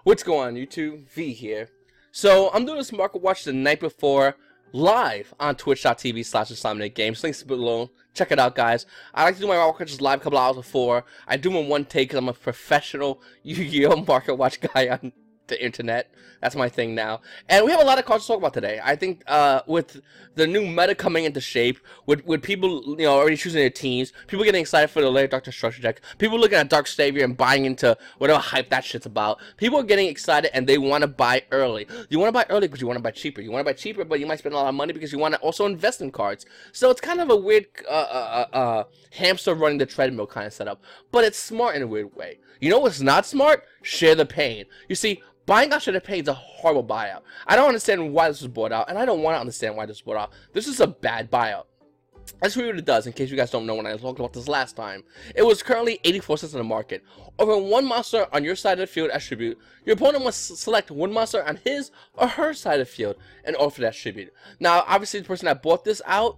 What's going on, YouTube? V here. So I'm doing this market watch the night before live on twitch.tv/IslamicGames. Links below. Check it out, guys. I like to do my market watches live a couple hours before. I do them in one take because I'm a professional YuGiOh market watch guy on the internet. That's my thing now. And we have a lot of cards to talk about today. I think with the new meta coming into shape, with people already choosing their teams, people getting excited for the later Dark Destruction deck, people looking at Dark Savior and buying into whatever hype that shit's about. People are getting excited and they want to buy early. You want to buy early because you want to buy cheaper. You want to buy cheaper, but you might spend a lot of money because you want to also invest in cards. So it's kind of a weird hamster running the treadmill kind of setup. But it's smart in a weird way. You know what's not smart? Share the pain. You see, buying out Share the Pain is a horrible buyout. I don't understand why this was bought out, and I don't want to understand why this was bought out. This is a bad buyout. Let's read what it does, in case you guys don't know when I talked about this last time. It was currently 84 cents in the market. Over one monster on your side of the field as tribute, your opponent must select one monster on his or her side of the field and offer that tribute. Now, obviously, the person that bought this out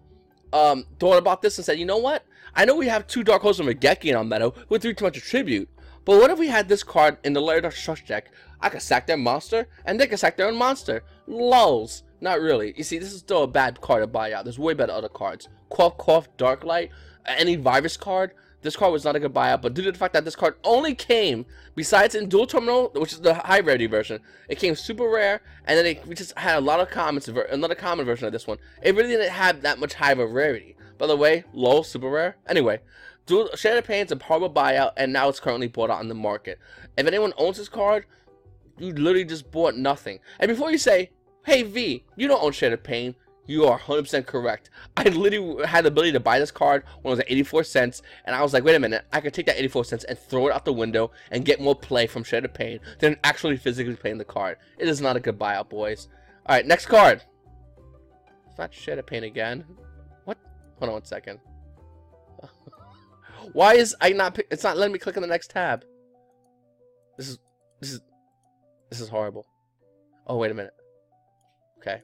thought about this and said, you know what? I know we have two Dark Hosts and Regeki in our meta with 3 too much of tribute. But what if we had this card in the later Dark Destruction deck? I could sack their monster, and they could sack their own monster. Lols. Not really. You see, this is still a bad card to buy out. There's way better other cards. Cough, cough, Dark Light, any virus card. This card was not a good buyout, but due to the fact that this card only came, besides in Dual Terminal, which is the high rarity version, it came super rare, and then we just had a lot of comments, another common version of this one. It really didn't have that much high of a rarity. By the way, low, super rare. Anyway. Share the Pain is a horrible buyout, and now it's currently bought out on the market. If anyone owns this card, you literally just bought nothing. And before you say, hey V, you don't own Share the Pain, you are 100% correct. I literally had the ability to buy this card when it was at 84 cents, and I was like, wait a minute, I could take that 84 cents and throw it out the window and get more play from Share the Pain than actually physically playing the card. It is not a good buyout, boys. Alright, next card. It's not Share the Pain again. What? Hold on one second. Why is it's not letting me click on the next tab? This is horrible. Oh, wait a minute. Okay.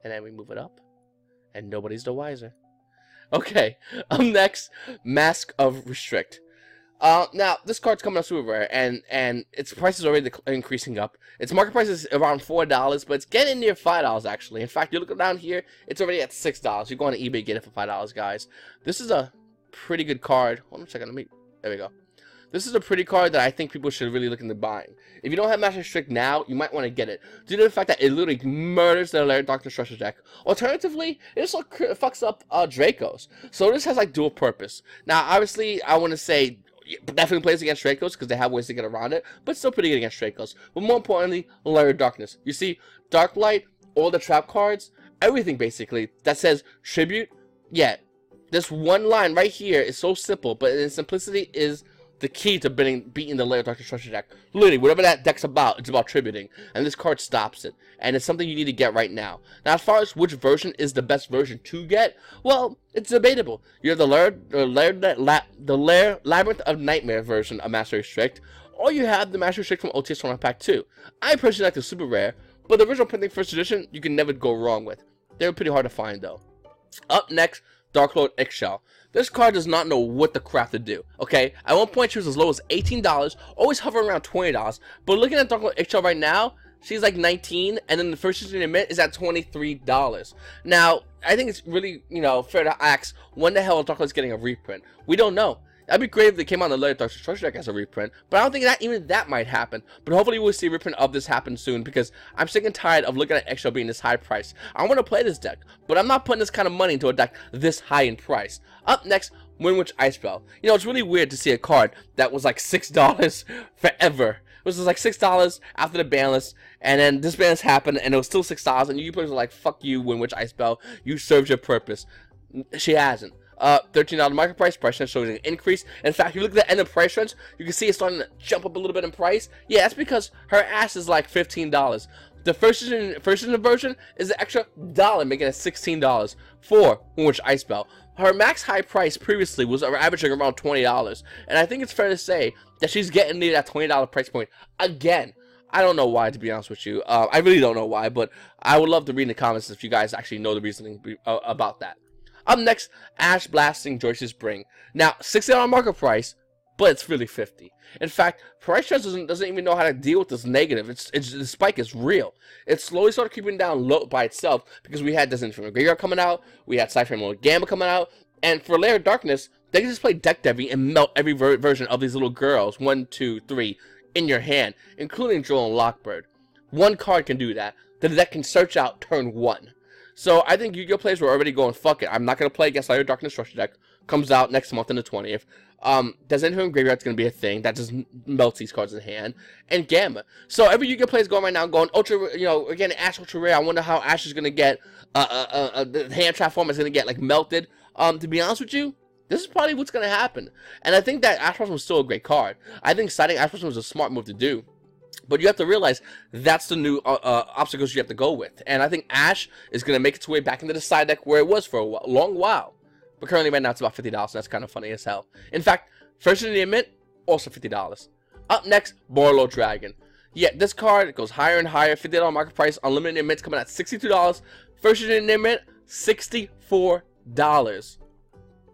And then we move it up. And nobody's the wiser. Okay. Next, Mask of Restrict. Now, this card's coming out super rare, and its price is already increasing up. Its market price is around $4, but it's getting near $5, actually. In fact, you look down here, it's already at $6. You go on eBay, get it for $5, guys. This is a pretty good card. Hold on a second, there we go. This is a pretty card that I think people should really look into buying. If you don't have Master Strict now, you might want to get it, due to the fact that it literally murders the later Dark Destruction deck. Alternatively, it also fucks up Dracos. So this has like dual purpose. Now, obviously, I want to say definitely plays against Dracos because they have ways to get around it, but still pretty good against Dracos. But more importantly, layer Darkness. You see, Dark Light, all the trap cards, everything basically that says tribute. Yeah. This one line right here is so simple, but in simplicity is the key to beating the later Dark Destruction deck. Literally, whatever that deck's about, it's about tributing, and this card stops it. And it's something you need to get right now. Now, as far as which version is the best version to get, well, it's debatable. You have the Labyrinth of Nightmare version of Master Restrict, or you have the Master Restrict from OTS Tournament Pack 2. I personally like the super rare, but the original printing first edition, you can never go wrong with. They were pretty hard to find, though. Up next, Dark Lord Eggshell. This card does not know what the crap to do, okay? At one point, she was as low as $18, always hovering around $20, but looking at Dark Lord Eggshell right now, she's like 19, and then the first edition mint is at $23. Now, I think it's really, fair to ask, when the hell is Dark Lord's getting a reprint? We don't know. That'd be great if they came on the later Dark Destruction deck as a reprint, but I don't think that even that might happen. But hopefully we'll see a reprint of this happen soon, because I'm sick and tired of looking at Eggshell being this high price. I want to play this deck, but I'm not putting this kind of money into a deck this high in price. Up next, Windwitch Icebell. It's really weird to see a card that was like $6 forever. It was just like $6 after the ban list, and then this ban list happened, and it was still $6, and you players were like, fuck you, Windwitch Icebell. You served your purpose. She hasn't. $13 market price trend shows an increase. In fact, if you look at the end of price trends, you can see it's starting to jump up a little bit in price. Yeah, that's because her ass is like $15. The first edition version is an extra $1, making it $16 for Windwitch Icebell. Her max high price previously was averaging around $20, and I think it's fair to say that she's getting near that $20 price point again. I don't know why, to be honest with you. I really don't know why, but I would love to read in the comments if you guys actually know the reasoning about that. Up next, Ash Blasting Joyce's Bring. Now, $60 market price, but it's really 50. In fact, Price Charts doesn't even know how to deal with this negative. The spike is real. It slowly started creeping down low by itself because we had Descent from the Graveyard coming out, we had Cypher Mode Gamma coming out, and for Lair of Darkness, they can just play Deck Devi and melt every version of these little girls, 1, 2, 3, in your hand, including Joel and Lockbird. One card can do that. The deck can search out turn 1. So I think Yu-Gi-Oh players were already going, fuck it, I'm not going to play against Lair of Darkness Structure Deck. Comes out next month on the 20th. Descent from Graveyard's going to be a thing. That just melts these cards in hand. And Gamma. So every Yu-Gi-Oh player is going right now, going, Ultra, you know, again, Ash Ultra Rare. I wonder how Ash is going to get, the hand trap form is going to get, like, melted. To be honest with you, this is probably what's going to happen. And I think that Ash Blossom was still a great card. I think citing Ash Blossom was a smart move to do. But you have to realize that's the new obstacles you have to go with. And I think Ash is going to make its way back into the side deck where it was for a long while. But currently right now it's about $50, so that's kind of funny as hell. In fact, first in the mint, also $50. Up next, Borlo Dragon. Yeah, this card goes higher and higher, $50 market price, unlimited mints coming at $62. First in the mint, $64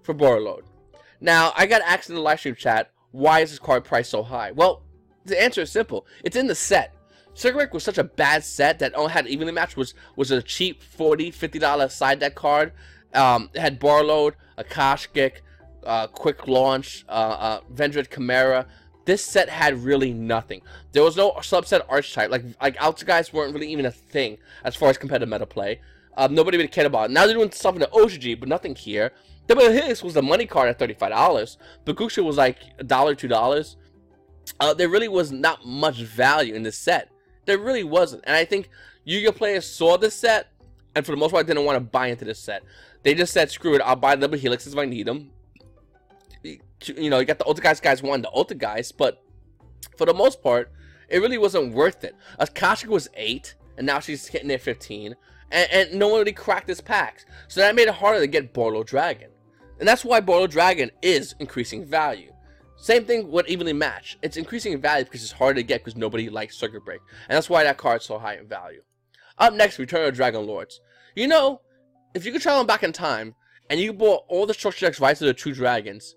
for Borlo. Now, I got asked in the live stream chat, why is this card priced so high? Well, the answer is simple. It's in the set. Circle was such a bad set that only had evenly matched was a cheap $40, $50 side deck card. It had Barload, Akashgic, Quick Launch, Vendred Chimera. This set had really nothing. There was no subset archetype. Like Alta guys weren't really even a thing as far as competitive meta play. Nobody really cared about it. Now they're doing stuff in the OCG, but nothing here. Double Hicks was the money card at $35. Bakusha was like $1, $2. There really was not much value in this set. There really wasn't. And I think Yu-Gi-Oh players saw this set, and for the most part didn't want to buy into this set. They just said, screw it, I'll buy double helixes if I need them. You know, you got the Ultra guys wanting the Ultra guys, but for the most part, it really wasn't worth it. Akashic was 8, and now she's hitting at 15, and no one really cracked this packs. So that made it harder to get Borlo Dragon. And that's why Borlo Dragon is increasing value. Same thing with Evenly Match. It's increasing in value because it's harder to get because nobody likes Circuit Break. And that's why that card's so high in value. Up next, Return of Dragon Lords. You know, if you could travel back in time, and you bought all the structure decks Rise of the True Dragons,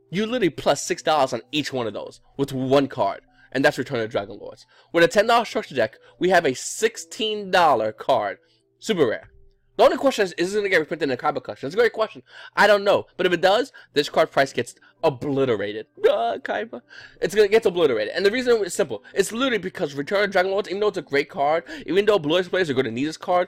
you literally plus $6 on each one of those with one card. And that's Return of Dragon Lords. With a $10 structure deck, we have a $16 card. Super rare. The only question is it going to get reprinted in a Kaiba collection? It's a great question. I don't know. But if it does, this card price gets obliterated. Kaiba. It's going to get obliterated. And the reason is simple. It's literally because Return of Dragon Lords, even though it's a great card, even though Blue Eyes players are going to need this card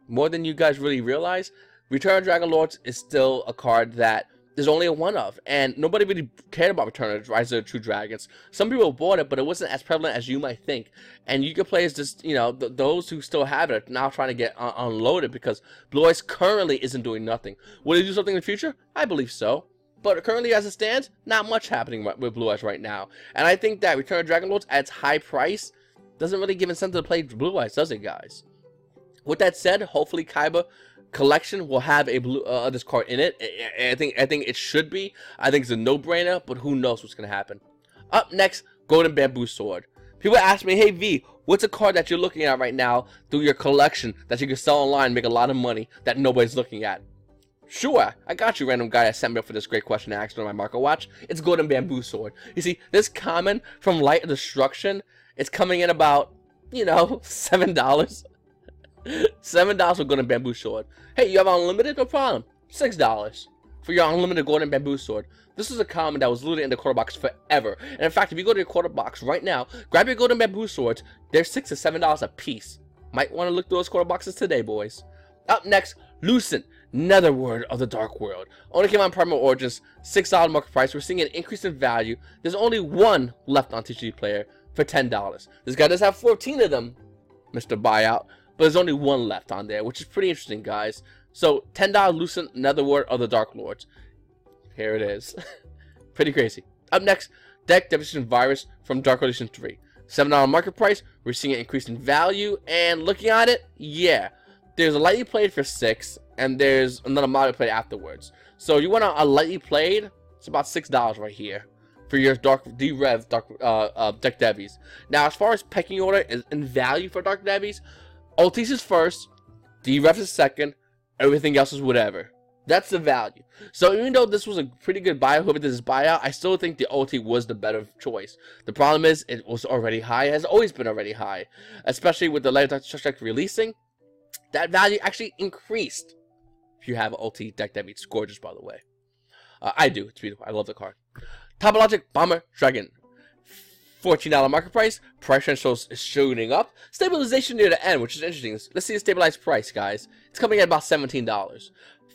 more than you guys really realize, Return of Dragon Lords is still a card that there's only a one of. And nobody really cared about Return of Rise of the True Dragons. Some people bought it, but it wasn't as prevalent as you might think. And Yu-Gi-Oh players just, you know, those who still have it are now trying to get unloaded because Blue Eyes currently isn't doing nothing. Will they do something in the future? I believe so. But currently as it stands, not much happening with Blue Eyes right now. And I think that Return of Dragon Lords at its high price doesn't really give incentive to play Blue Eyes, does it, guys? With that said, hopefully Kaiba collection will have a this card in it. I think it should be. I think it's a no-brainer, but who knows what's gonna happen. Up next, Golden Bamboo Sword. People ask me, hey V, what's a card that you're looking at right now through your collection that you can sell online and make a lot of money that nobody's looking at? Sure, I got you, random guy that sent me up for this great question to ask on my market watch. It's Golden Bamboo Sword. You see, this common from Light of Destruction, it's coming in about, you know, $7. $7 for Golden Bamboo Sword. Hey, you have unlimited? No problem. $6 for your unlimited Golden Bamboo Sword. This is a common that was literally in the quarter box forever. And in fact, if you go to your quarter box right now, grab your Golden Bamboo Swords. They're $6 to $7 a piece. Might want to look through those quarter boxes today, boys. Up next, Lucent, Netherworld of the Dark World. Only came out in Primal Origins, $6 market price. We're seeing an increase in value. There's only one left on TCG Player for $10. This guy does have 14 of them, Mr. Buyout. But there's only one left on there, which is pretty interesting, guys. So, $10 Lucent Netherworld of the Dark Lords. Here it is. Pretty crazy. Up next, Deck Devastation Virus from Dark Edition 3. $7 market price. We're seeing an increase in value. And looking at it, yeah. There's a lightly played for $6. And there's another moderate play afterwards. So, you want a lightly played? It's about $6 right here for your Dark D-Rev Deck Devies. Now, as far as pecking order in value for Dark Devies, Altis is first, D-Ref is second, everything else is whatever. That's the value. So even though this was a pretty good buy, whoever did this buyout, I still think the OT was the better choice. The problem is it was already high, it has always been already high. Especially with the Legend of Dr. Strike releasing, that value actually increased. If you have an OT deck that beats gorgeous, by the way. I do, it's beautiful, I love the card. Topologic Bomber Dragon. $14 market price. Price trend shows is shooting up. Stabilization near the end, which is interesting. Let's see the stabilized price, guys. It's coming at about $17.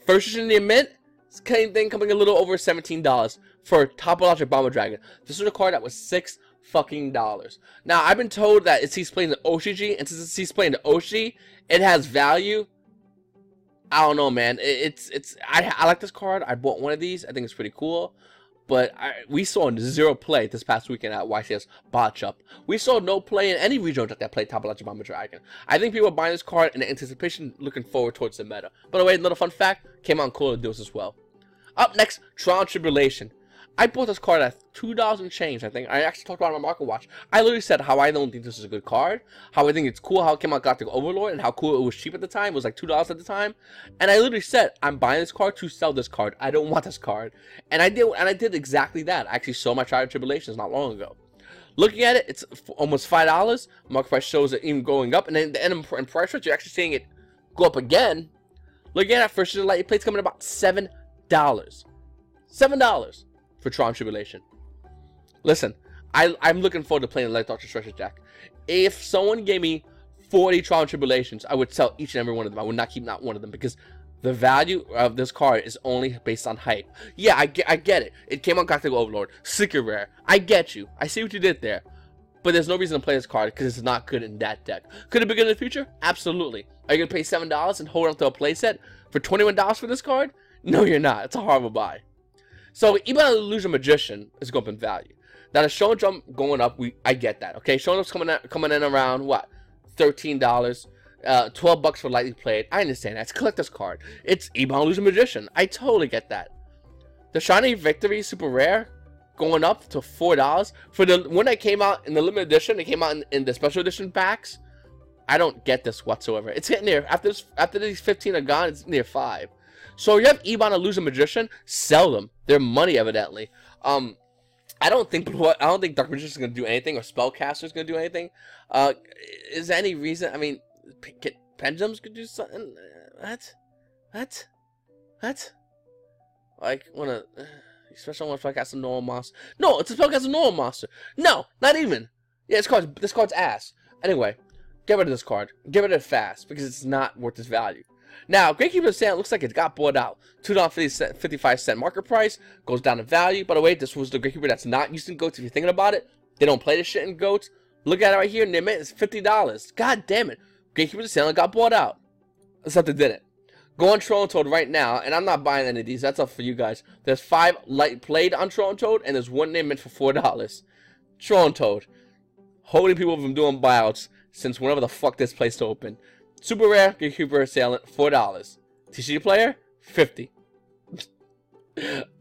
First edition in the mint, same thing, coming a little over $17 for Topologic Bomber Dragon. This was a card that was $6 fucking. Now, I've been told that it's he's playing the OCG, and since he's playing the OCG, it has value. I don't know, man. I like this card. I bought one of these. I think it's pretty cool. But we saw zero play this past weekend at YCS Botch Up. We saw no play in any regional deck that played Topologic Bomber Dragon. I think people are buying this card in anticipation, looking forward towards the meta. By the way, another fun fact, came out in Call of Duty as well. Up next, Trial and Tribulation. I bought this card at $2 and change, I think. I actually talked about it on my Market Watch. I literally said how I don't think this is a good card, how I think it's cool how it came out Galactic Overlord, and how cool it was cheap at the time. It was like $2 at the time. And I literally said, I'm buying this card to sell this card. I don't want this card. And I did exactly that. I actually sold my Trial and Tribulations not long ago. Looking at it, it's almost $5. Market price shows it even going up. And then the end in price range, you're actually seeing it go up again. Looking at it, first edition light plate's coming at about $7. $7 for Tron Tribulation. Listen, I'm looking forward to playing the Light Doctor Treasure deck. If someone gave me 40 Tron Tribulations, I would sell each and every one of them. I would not keep not one of them because the value of this card is only based on hype. Yeah, I get it. It came on Galactic Overlord, super rare. I get you. I see what you did there. But there's no reason to play this card because it's not good in that deck. Could it be good in the future? Absolutely. Are you going to pay $7 and hold on to a playset for $21 for this card? No, you're not. It's a horrible buy. So even an Illusion Magician is going up in value. Now the Show and Jump going up, I get that. Okay, Show and Jump's coming in around what, $13, $12 for Lightly Played. I understand that. It's a collector's card. It's Ebon Illusion Magician. I totally get that. The Shiny Victory Super Rare going up to $4 for the one that came out in the limited edition. It came out in the special edition packs. I don't get this whatsoever. It's hitting near after these 15 are gone. It's near 5. So you have Ebon Illusion Magician, sell them. They're money, evidently. I don't think Dark Magician is gonna do anything, or Spellcaster is gonna do anything. Is there any reason? I mean, Pendulums could do something. What? Like wanna special one Spellcaster normal monster? No, it's a Spellcaster normal monster. No, not even. Yeah, this card's ass. Anyway, get rid of this card. Get rid of it fast because it's not worth its value. Now, Gatekeeper of Sand looks like it got bought out. $2.55 market price, goes down in value. By the way, this was the Gatekeeper that's not used in GOATs. If you're thinking about it, they don't play this shit in GOATs. Look at it right here, in the mint, it's $50. God damn it. Gatekeeper of Sand got bought out. Except it didn't. Go on Troll and Toad right now, and I'm not buying any of these. That's up for you guys. There's 5 light played on Troll and Toad, and there's one name mint for $4. Troll and Toad. Holding people from doing buyouts since whenever the fuck this place to open. Super Rare, Gatekeeper Assailant, $4. TCG Player, $50.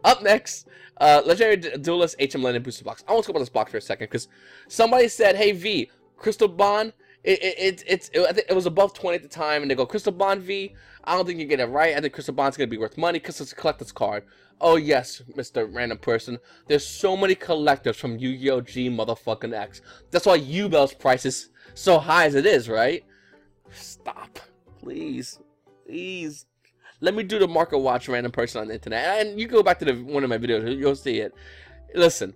Up next, Legendary Duelist HM Legend Booster Box. I want to talk about this box for a second, because somebody said, hey V, Crystal Bond, I think it was above 20 at the time, and they go, Crystal Bond V, I don't think you get it right. I think Crystal Bond's going to be worth money, because it's a collector's card. Oh yes, Mr. Random Person, there's so many collectors from Yu-Gi-Oh! G motherfucking X. That's why Yu-Bell's price is so high as it is, right? Stop, please. Let me do the Market Watch Random Person on the internet, and you go back to one of my videos, you'll see it. Listen,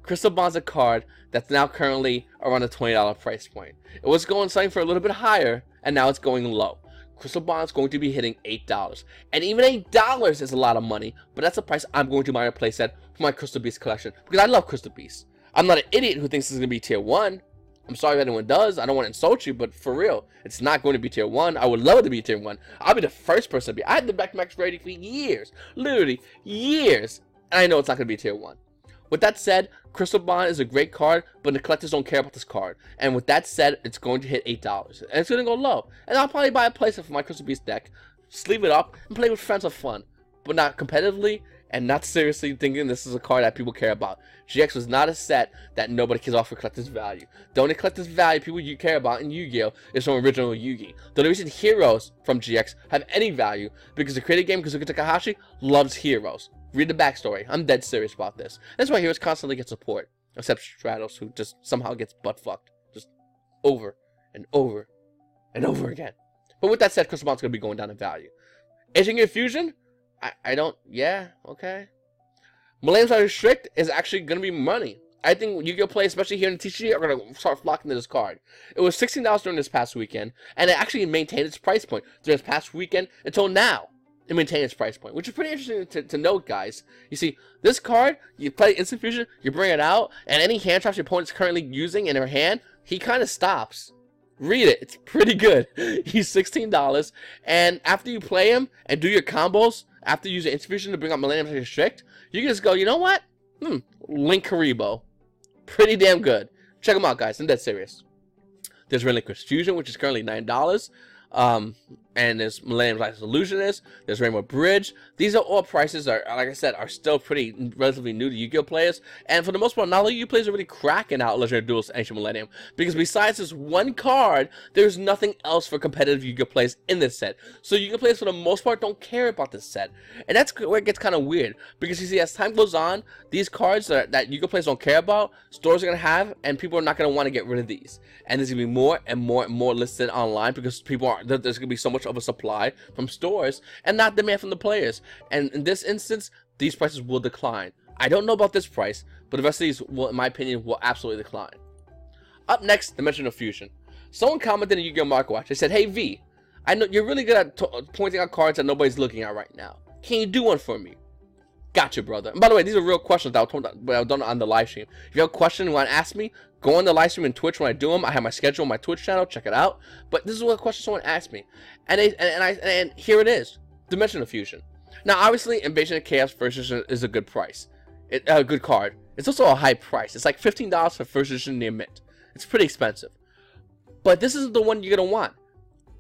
Crystal Bond's a card that's now currently around a $20 price point. It was going something for a little bit higher, and now it's going low. Crystal Bond's going to be hitting $8, and even $8 is a lot of money, but that's the price I'm going to buy a playset for my Crystal Beast collection, because I love Crystal Beast. I'm not an idiot who thinks this is going to be tier 1. I'm sorry if anyone does. I don't want to insult you, but for real, it's not going to be tier 1. I would love it to be tier 1. I'll be the first person to be. I had the back ready for years. Literally, years. And I know it's not going to be tier 1. With that said, Crystal Bond is a great card, but the collectors don't care about this card. And with that said, it's going to hit $8. And it's going to go low. And I'll probably buy a playset for my Crystal Beast deck, sleeve it up, and play with friends for fun. But not competitively, and not seriously thinking this is a card that people care about. GX was not a set that nobody cares about for collector's value. The only collector's value people you care about in Yu-Gi-Oh! Is from original Yugi. The only reason heroes from GX have any value because the creative game Kazuki Takahashi loves heroes. Read the backstory. I'm dead serious about this. That's why heroes constantly get support. Except Stratos, who just somehow gets butt fucked. Just over and over and over again. But with that said, Crystal Ball's going to be going down in value. Engineer Fusion? I don't... Yeah, okay. Millennium Side Restrict is actually going to be money. I think Yu-Gi-Oh! Players, especially here in TCG, are going to start flocking to this card. It was $16 during this past weekend, and it actually maintained its price point during this past weekend until now. It maintained its price point, which is pretty interesting to note, guys. You see, this card, you play Instant Fusion, you bring it out, and any hand traps your opponent's currently using in their hand, he kind of stops. Read it. It's pretty good. He's $16, and after you play him and do your combos, after you use the Instant Fusion to bring up Millennium Side Restrict, you can just go, you know what? Link Karibo. Pretty damn good. Check them out, guys. I'm dead serious. There's Relinquished Fusion, which is currently $9. And there's Millennium Side Illusionist, there's Rainbow Bridge. These are all prices that, like I said, are still pretty relatively new to Yu-Gi-Oh! Players. And for the most part, not all Yu-Gi-Oh! Players are really cracking out Legendary Duelist Ancient Millennium. Because besides this one card, there's nothing else for competitive Yu-Gi-Oh! Players in this set. So Yu-Gi-Oh! Players, for the most part, don't care about this set. And that's where it gets kind of weird. Because you see, as time goes on, these cards that Yu-Gi-Oh! Players don't care about, stores are going to have, and people are not going to want to get rid of these. And there's going to be more and more listed online because people aren't, there's going to be so much of a supply from stores and not demand from the players. And in this instance, these prices will decline. I don't know about this price, but the rest of these will, in my opinion, will absolutely decline. Up next, Dimensional Fusion. Someone commented in Yu-Gi-Oh! Market Watch. They said, "Hey V, I know you're really good at pointing out cards that nobody's looking at right now. Can you do one for me?" Gotcha, brother. And by the way, these are real questions that I done on the live stream. If you have a question you want to ask me, go on the live stream and Twitch when I do them. I have my schedule on my Twitch channel. Check it out. But this is what a question someone asked me, and here it is: Dimensional Fusion. Now, obviously, Invasion of Chaos First Edition is a good price. A good card. It's also a high price. It's like $15 for First Edition near mint. It's pretty expensive. But this is the one you're gonna want.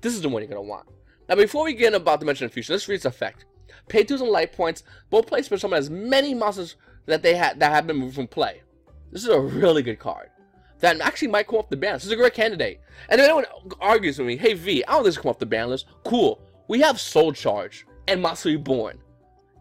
This is the one you're gonna want. Now, before we get into about Dimensional Fusion, let's read its effect. Pay 2 and life points. Both play special summon as many monsters that have been removed from play. This is a really good card that actually might come off the ban list. This is a great candidate. And if anyone argues with me, "Hey V, I don't think this come off the ban list." Cool. We have Soul Charge and Monster Reborn.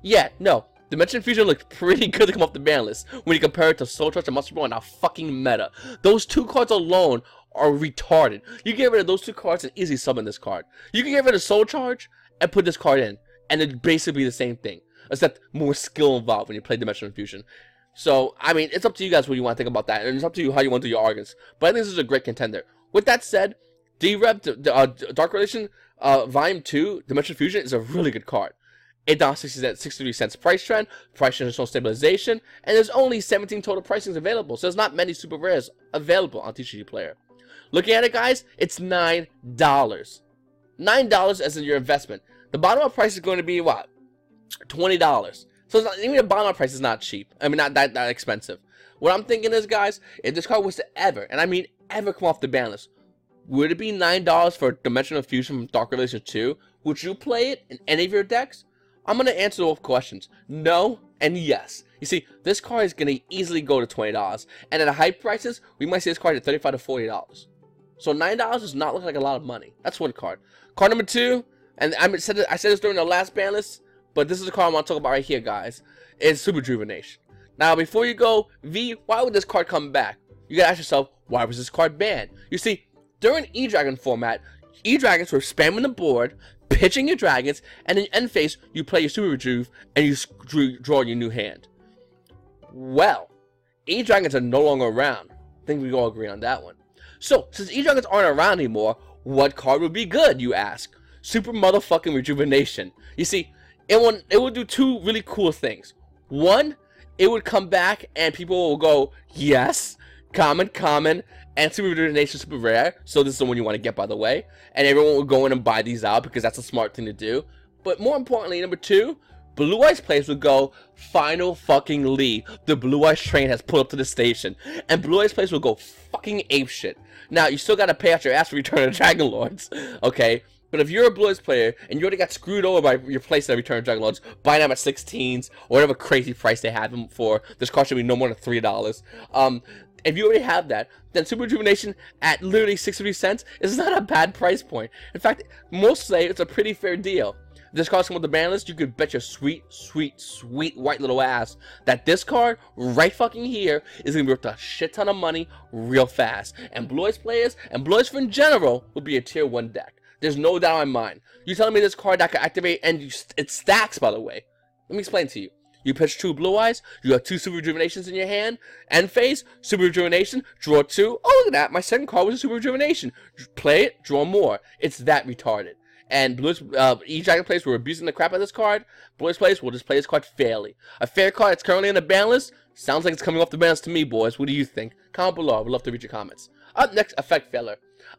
Yeah, no. Dimension Fusion looks pretty good to come off the ban list when you compare it to Soul Charge and Monster Reborn. Now fucking meta. Those 2 cards alone are retarded. You get rid of those 2 cards and easily summon this card. You can get rid of Soul Charge and put this card in, and it'd basically be the same thing, except more skill involved when you play Dimensional Fusion. So, I mean, it's up to you guys what you want to think about that, and it's up to you how you want to do your arguments. But I think this is a great contender. With that said, D-Rev, Dark Relation, Volume 2, Dimensional Fusion is a really good card. It down 63 cents price trend, price trend is on stabilization, and there's only 17 total pricings available, so there's not many super rares available on TCG Player. Looking at it, guys, it's $9. $9 as in your investment. The bottom up price is going to be what? $20. So it's not, even the bottom up price is not cheap. I mean, not that expensive. What I'm thinking is, guys, if this card was to ever, and I mean ever, come off the ban list, would it be $9 for Dimensional Fusion from Dark Relation 2? Would you play it in any of your decks? I'm going to answer both questions. No and yes. You see, this card is going to easily go to $20. And at the high prices, we might see this card at $35 to $40. So $9 does not look like a lot of money. That's one card. Card number 2, and I said this during the last ban list, but this is the card I want to talk about right here, guys, is Super Rejuvenation. Now, before you go, V, why would this card come back? You gotta ask yourself, why was this card banned? You see, during E-Dragon format, E-Dragons were spamming the board, pitching your dragons, and in end phase, you play your Super Rejuve, and you draw your new hand. Well, E-Dragons are no longer around. I think we all agree on that one. So, since E-Dragons aren't around anymore, what card would be good, you ask? Super motherfucking Rejuvenation. You see, it will do 2 really cool things. One, it would come back and people will go, yes, common, and Super Rejuvenation super rare, so this is the one you want to get, by the way. And everyone will go in and buy these out because that's a smart thing to do. But more importantly, number 2, Blue Eyes players would go, final fucking Lee, the Blue Eyes train has pulled up to the station. And Blue Eyes players will go fucking apeshit. Now, you still gotta pay out your ass for Return of the Dragon Lords, okay? But if you're a Blue Eyes player and you already got screwed over by your place that returned Dragon Lords, buying them at 16s or whatever crazy price they have them for, this card should be no more than $3. If you already have that, then Super Rejuvenation at literally 63 cents is not a bad price point. In fact, most say it's a pretty fair deal. This card's come with the ban list, you could bet your sweet, sweet, sweet white little ass that this card right fucking here is going to be worth a shit ton of money real fast. And Blue Eyes players and Blue Eyes in general will be a tier 1 deck. There's no doubt in my mind. You telling me this card that can activate and it stacks, by the way. Let me explain to you. You pitch 2 Blue Eyes, you have 2 Super Rejuvenations in your hand, end phase, Super Rejuvenation, draw 2. Oh, look at that, my second card was a Super Rejuvenation. Play it, draw more. It's that retarded. And Blue Eyes, E-Dragon players were abusing the crap out of this card. Blue Eyes players will just play this card fairly. A fair card that's currently in the ban list, sounds like it's coming off the ban list to me, boys. What do you think? Comment below, I would love to read your comments. Up next, Effect Failure.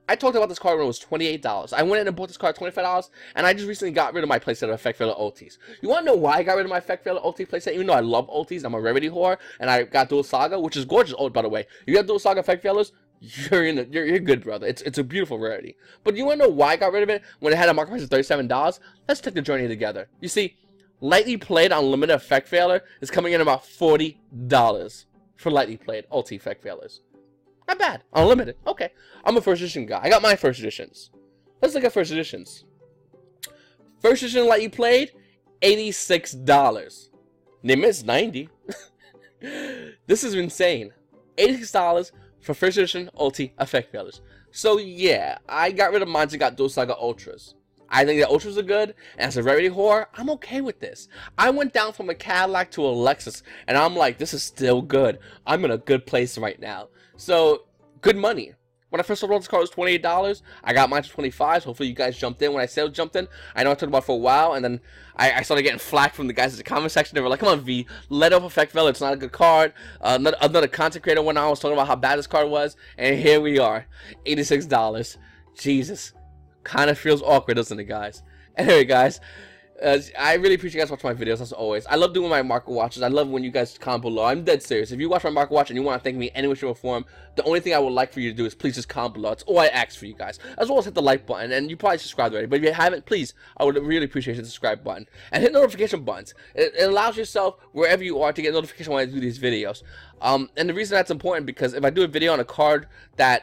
I talked about this card when it was $28. I went in and bought this card at $25, and I just recently got rid of my playset of Effect Failure ultis. You want to know why I got rid of my Effect Failure ulti playset? Even though I love ultis, I'm a Rarity whore, and I got Dual Saga, which is gorgeous ult, by the way. You got Dual Saga Effect Failures, you're good, brother. It's a beautiful rarity. But you want to know why I got rid of it when it had a market price of $37? Let's take the journey together. You see, lightly played unlimited Effect Failure is coming in about $40 for lightly played ulti Effect Failures. Not bad. Unlimited. Okay. I'm a first edition guy. I got my first editions. Let's look at first editions. First edition lightly played, $86. Nimit's $90. This is insane. $86 for first edition ulti Effect Failures. So yeah, I got rid of mine and got Dual Saga Ultras. I think the Ultras are good, and as a Rarity whore, I'm okay with this. I went down from a Cadillac to a Lexus, and I'm like, this is still good. I'm in a good place right now. So, good money. When I first sold this card, it was $28. I got mine for $25. So hopefully you guys jumped in when I said jumped in. I know I talked about it for a while, and then I started getting flack from the guys in the comment section. They were like, come on, V, let off Effect Failure. It's not a good card. Another content creator went on, was talking about how bad this card was, and here we are, $86. Jesus. Kind of feels awkward, doesn't it, guys? Anyway, guys, I really appreciate you guys watching my videos, as always. I love doing my market watches. I love when you guys comment below. I'm dead serious. If you watch my market watch and you want to thank me any way, shape, or form, the only thing I would like for you to do is please just comment below. It's all I ask for you guys. As well as hit the like button, and you probably subscribed already. But if you haven't, please, I would really appreciate the subscribe button. And hit notification buttons. It allows yourself, wherever you are, to get notification when I do these videos. And the reason that's important, because if I do a video on a card that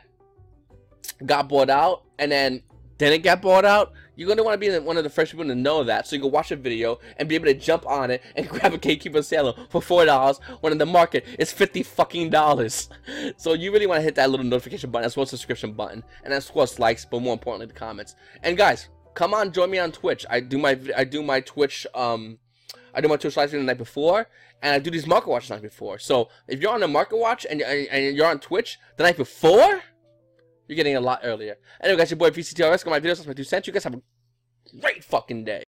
got bought out, and then didn't get bought out, you're going to want to be one of the first people to know that, so you can watch the video and be able to jump on it and grab a Gatekeeper Sailor for $4 when in the market it's $50 fucking. So you really want to hit that little notification button, as well as subscription button, and as well as likes, but more importantly the comments. And guys, come on, join me on Twitch. I do my Twitch live stream the night before, and I do these market watches the night before. So if you're on the market watch and you're on Twitch the night before, you're getting a lot earlier. Anyway, guys, your boy vctrfs. Got my videos. That's my 2 cents. You guys have a great fucking day.